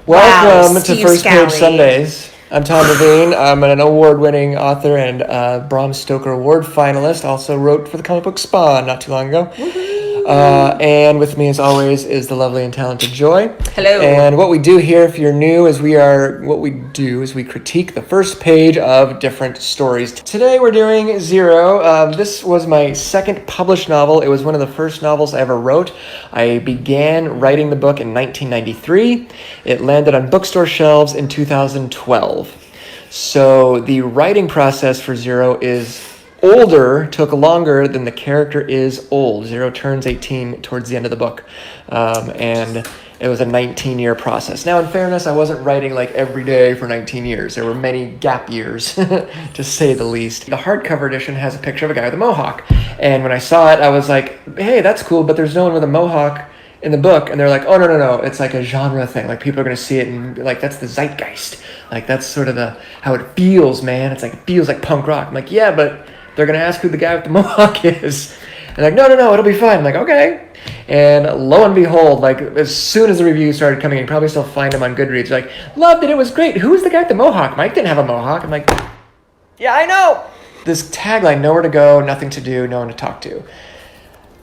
Welcome to Steve First Page Scally. Sundays. I'm Tom Levine. I'm an award-winning author and Bram Stoker Award finalist. Also wrote for the comic book Spawn not too long ago. And with me, as always, is the lovely and talented Joy. Hello. And what we do here, if you're new, is we critique the first page of different stories. Today we're doing Zero. This was my second published novel. It was one of the first novels I ever wrote. I began writing the book in 1993. It landed on bookstore shelves in 2012. So the writing process for Zero took longer than the character is old. Zero turns 18 towards the end of the book. And it was a 19-year process. Now, in fairness, I wasn't writing like every day for 19 years. There were many gap years, to say the least. The hardcover edition has a picture of a guy with a mohawk. And when I saw it, I was like, hey, that's cool, but there's no one with a mohawk in the book. And they're like, oh, no, it's like a genre thing. Like, people are going to see it and be like, that's the zeitgeist. Like, that's sort of how it feels, man. It feels like punk rock. I'm like, yeah, but they're going to ask who the guy with the mohawk is. And like, no, it'll be fine. I'm like, okay. And lo and behold, like, as soon as the reviews started coming in, you probably still find them on Goodreads, like, loved it, it was great. Who's the guy with the mohawk? Mike didn't have a mohawk. I'm like, yeah, I know. This tagline, nowhere to go, nothing to do, no one to talk to.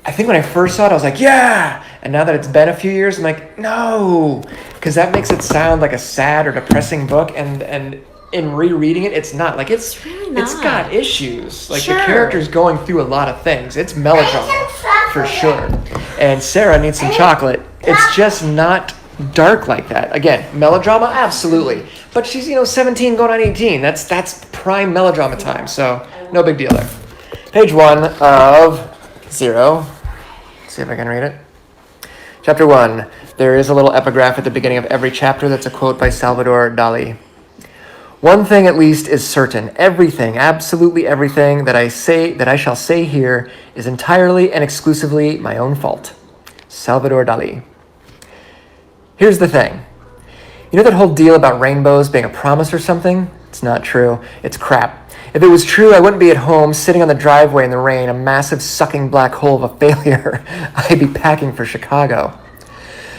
I think when I first saw it, I was like, yeah. And now that it's been a few years, I'm like, no. Because that makes it sound like a sad or depressing book. And in rereading it, it's not. Like, it's really not. It's got issues. Like, Sure. the character's going through a lot of things. It's melodrama, for sure. And Sarah needs some chocolate. It's just not dark like that. Again, melodrama, absolutely. But she's, 17 going on 18. That's prime melodrama time. So, no big deal there. Page 1 of Zero. See if I can read it. Chapter 1. There is a little epigraph at the beginning of every chapter that's a quote by Salvador Dali. One thing at least is certain. Everything, absolutely everything that I shall say here is entirely and exclusively my own fault. Salvador Dali. Here's the thing. You know that whole deal about rainbows being a promise or something? It's not true. It's crap. If it was true, I wouldn't be at home, sitting on the driveway in the rain, a massive sucking black hole of a failure. I'd be packing for Chicago.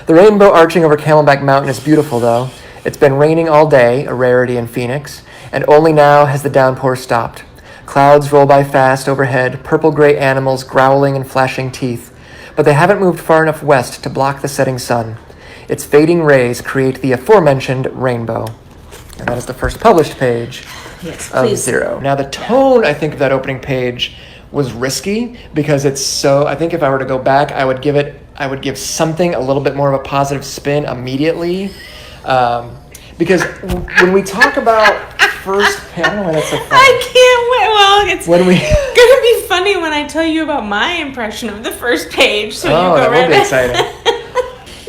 The rainbow arching over Camelback Mountain is beautiful, though. It's been raining all day, a rarity in Phoenix, and only now has the downpour stopped. Clouds roll by fast overhead, purple-gray animals growling and flashing teeth, but they haven't moved far enough west to block the setting sun. Its fading rays create the aforementioned rainbow. And that is the first published page of Zero. Now, the tone, I think, of that opening page was risky because it's so. I think if I were to go back, I would give something a little bit more of a positive spin immediately. Because when we talk about first, I don't know why that's so funny. I can't wait. Well, it's When we gonna be funny when I tell you about my impression of the first page. So you go that right will be exciting.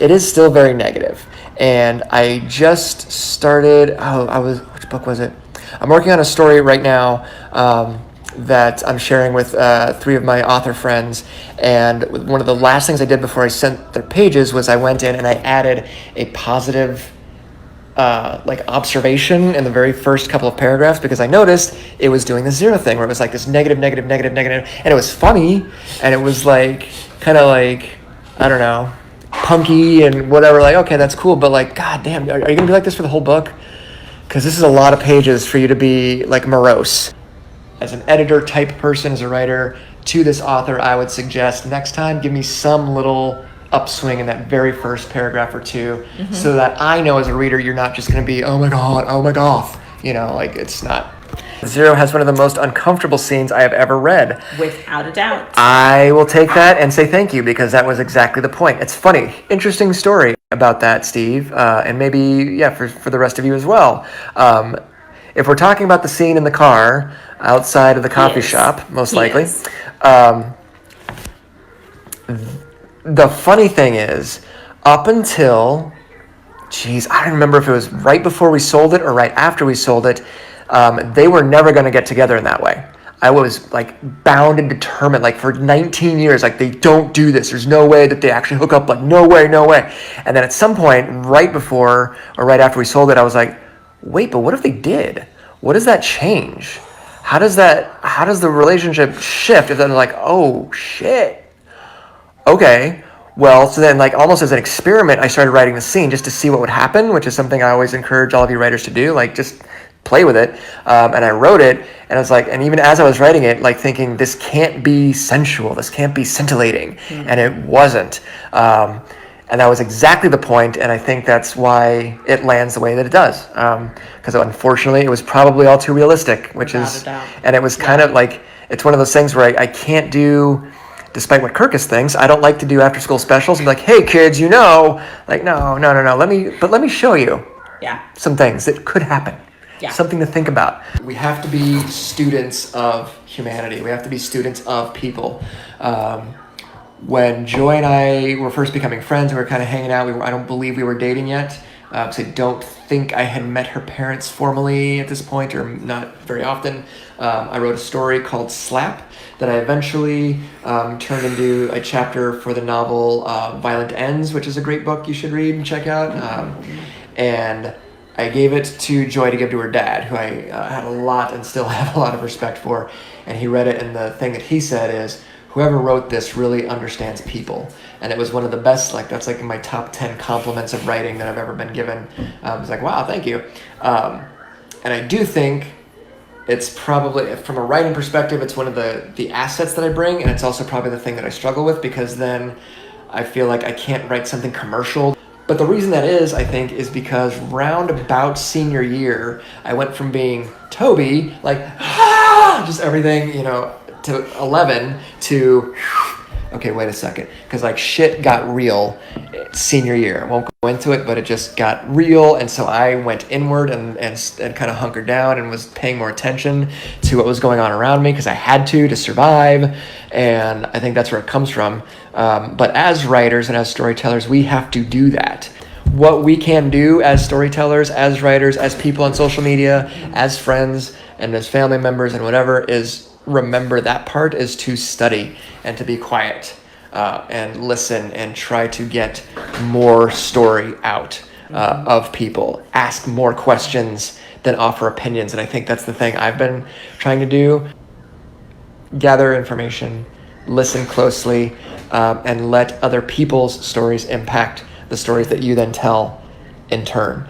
It is still very negative. And I just started, which book was it? I'm working on a story right now that I'm sharing with 3 of my author friends. And one of the last things I did before I sent their pages was I went in and I added a positive observation in the very first couple of paragraphs because I noticed it was doing the Zero thing where it was like this negative, and it was funny, and it was like, kind of like, I don't know, punky and whatever, like, okay, that's cool, but like, god damn, are you gonna be like this for the whole book? Because this is a lot of pages for you to be like morose. As an editor type person, as a writer to this author, I would suggest next time give me some little upswing in that very first paragraph or two, so that I know as a reader you're not just going to be, oh my god, like, it's not. Zero has one of the most uncomfortable scenes I have ever read. Without a doubt. I will take that and say thank you, because that was exactly the point. It's funny. Interesting story about that, Steve, and maybe, for the rest of you as well. If we're talking about the scene in the car outside of the coffee shop, most likely, the funny thing is, up until, I don't remember if it was right before we sold it or right after we sold it, they were never going to get together in that way. I was like bound and determined, like for 19 years, like they don't do this. There's no way that they actually hook up, like no way. And then at some point, right before or right after we sold it, I was like, wait, but what if they did? What does that change? How does the relationship shift if they're like, oh shit, okay, Well, so then, like, almost as an experiment, I started writing the scene just to see what would happen, which is something I always encourage all of you writers to do. Like, just play with it. And I wrote it, and I was like, and even as I was writing it, like, thinking, this can't be sensual, this can't be scintillating. And it wasn't. And that was exactly the point, and I think that's why it lands the way that it does. Because unfortunately, it was probably all too realistic, which Without is, a doubt. and it was kind of like, it's one of those things where I can't do, despite what Kirkus thinks, I don't like to do after school specials and be like, hey kids, like, no, let me show you Yeah. some things that could happen. Yeah. Something to think about. We have to be students of humanity. We have to be students of people. When Joy and I were first becoming friends, we were kind of hanging out. I don't believe we were dating yet. So I don't think I had met her parents formally at this point, or not very often. I wrote a story called Slap that I eventually turned into a chapter for the novel Violent Ends, which is a great book you should read and check out. And I gave it to Joy to give to her dad, who I had a lot and still have a lot of respect for. And he read it, and the thing that he said is, whoever wrote this really understands people. And it was one of the best, like, that's like in my top 10 compliments of writing that I've ever been given. I was like, wow, thank you. And I do think it's probably, from a writing perspective, it's one of the assets that I bring, and it's also probably the thing that I struggle with, because then I feel like I can't write something commercial. But the reason that is, I think, is because round about senior year, I went from being Toby, like, just everything, to 11, to, okay, wait a second, because like shit got real senior year. I won't go into it, but it just got real, and so I went inward and kind of hunkered down and was paying more attention to what was going on around me, because I had to survive, and I think that's where it comes from. But as writers and as storytellers, we have to do that. What we can do as storytellers, as writers, as people on social media, as friends, and as family members and whatever, is remember that part is to study and to be quiet and listen and try to get more story out of people. Ask more questions than offer opinions. And I think that's the thing I've been trying to do. Gather information, listen closely, and let other people's stories impact the stories that you then tell in turn.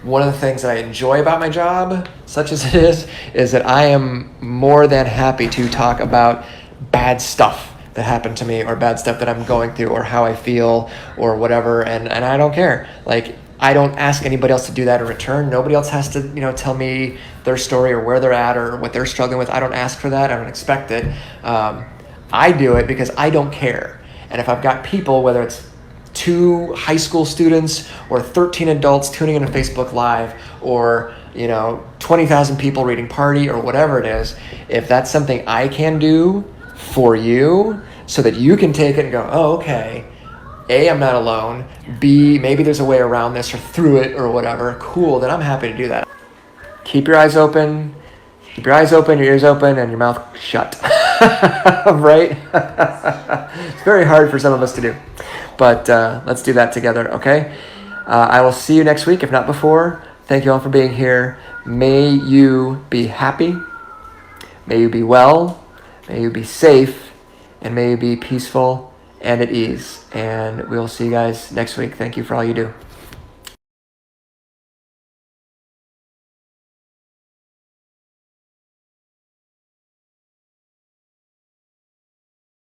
One of the things that I enjoy about my job, such as it is that I am more than happy to talk about bad stuff that happened to me, or bad stuff that I'm going through, or how I feel, or whatever, and I don't care. Like, I don't ask anybody else to do that in return. Nobody else has to, tell me their story or where they're at or what they're struggling with. I don't ask for that. I don't expect it. I do it because I don't care. And if I've got people, whether it's 2 high school students or 13 adults tuning in to Facebook Live, or 20,000 people reading Party, or whatever it is, if that's something I can do for you so that you can take it and go, oh, okay, A, I'm not alone, B, maybe there's a way around this or through it or whatever, cool, then I'm happy to do that. Keep your eyes open, your ears open, and your mouth shut. Right? It's very hard for some of us to do. But let's do that together, okay? I will see you next week, if not before. Thank you all for being here. May you be happy. May you be well. May you be safe. And may you be peaceful and at ease. And we'll see you guys next week. Thank you for all you do.